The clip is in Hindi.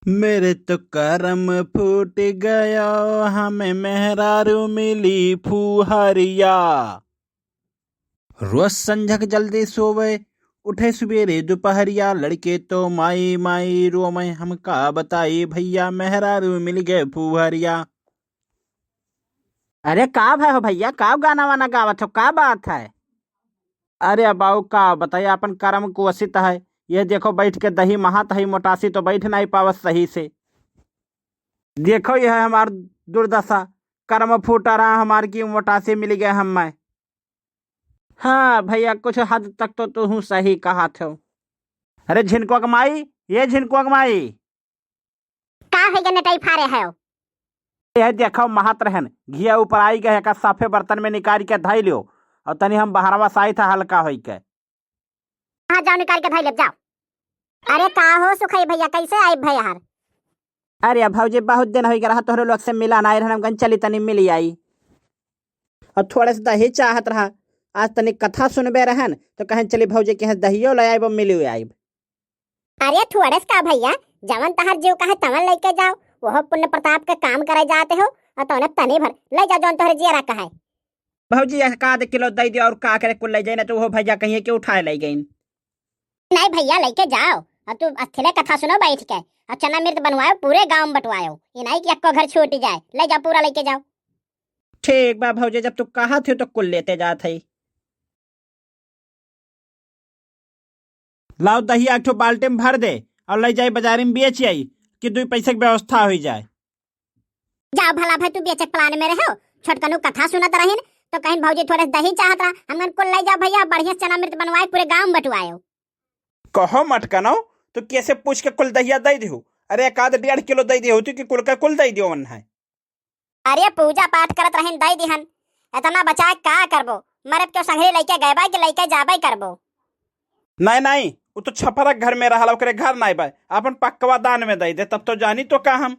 मेरे तो करम फूट गया, हमें मेहरारू मिली फुहरिया। रोज संझक जल्दी सोवे, उठे सवेरे दोपहरिया। लड़के तो माई माई रो मैं हमका बताई, भैया मेहरारू मिल गए फुहरिया। अरे का भाई हो भैया, का गाना वाना गावत हो, का बात है? अरे अबाऊ का बताइए, अपन कर्म कुवसित है। ये देखो बैठ के दही महात है, मोटासी तो बैठ नहीं पावत सही से। देखो यह है हमार दुर्दशा। कर्म फूटा रहा हमार की मोटासी मिल गए हम मैं। हाँ भैया, कुछ हद तक तो तू सही कहा थे। अरे झिनको कमाई, ये झिनको कमाई। का है ये नटाई फारे है? यह देखो महत रहन घिया ऊपर आई गए का साफे बर्तन में निकाल के धाई लियो। और तनी हम बहरवा साई था हल्का होई के। हाँ जाओ निकाल के धाई ले जाओ। अरे का हो सुखई भैया, कैसे आई भैया यार? अरे भौजी बहुत दिन हो रहा तोहरे लोग से मिला ना रहन, गन चली तनी मिली आई। और थोड़े से दही चाहत रहा, आज तनी कथा सुनबे रहन तो कहें चली भौजी के दहियो ले आइब मिली आइब। अरे थोड़े से का भैया, जवन तहर जीव कहे तवन लेके जाओ। वह पुण्य प्रताप के काम करे जाते हो और तोने तनी भर ले जाओ जवन तोहरे जिया कहे। भौजी का आध किलो दही दियो और का करे कुल ले जाए ना, तो वो भैया कहिए कि उठाए ले गई। नहीं भैया लेके जाओ, और तू अथिले कथा सुनो बैठ के। और चना मिर्च बनवाओ, पूरे गांव में बंटवाओ। ये नहीं कि आपको घर छूट जाए। ले जाओ पूरा लेके जाओ। ठीक बा भौजी, जब तू कहा थे तो कुल लेते जात है। लाओ दही एक ठो बाल्टी में भर दे और ले जाए बाजारी में बेच आई, कि 2 पैसे की व्यवस्था हो जाए। जाओ भला भाई, तू बेचक प्लान में रहो। छोटकनू कथा सुनत रहीन तो कहीं भौजी थोड़े दही चाहत रहा, हमन कुल ले जाओ भैया। बढ़िया चना मिर्च बनवाए, पूरे गांव में बंटवाओ। कहो मटकनो तो कैसे पूछ के कुल दहिया दे दो। अरे एक आध 1.5 किलो दे दियो कि कुल का कुल दे दियो मन है। अरे पूजा पाठ करत रहीन दई दिहन, इतना बचा के का करबो? मरे क्यों संघरी लेके गए कि लेके जाबे करबो? नहीं नहीं, वो तो छपरा घर में रहा, ओकरे घर नहीं बा, अपन पक्कवा दान में दे दे, तब तो जानी तो का हम।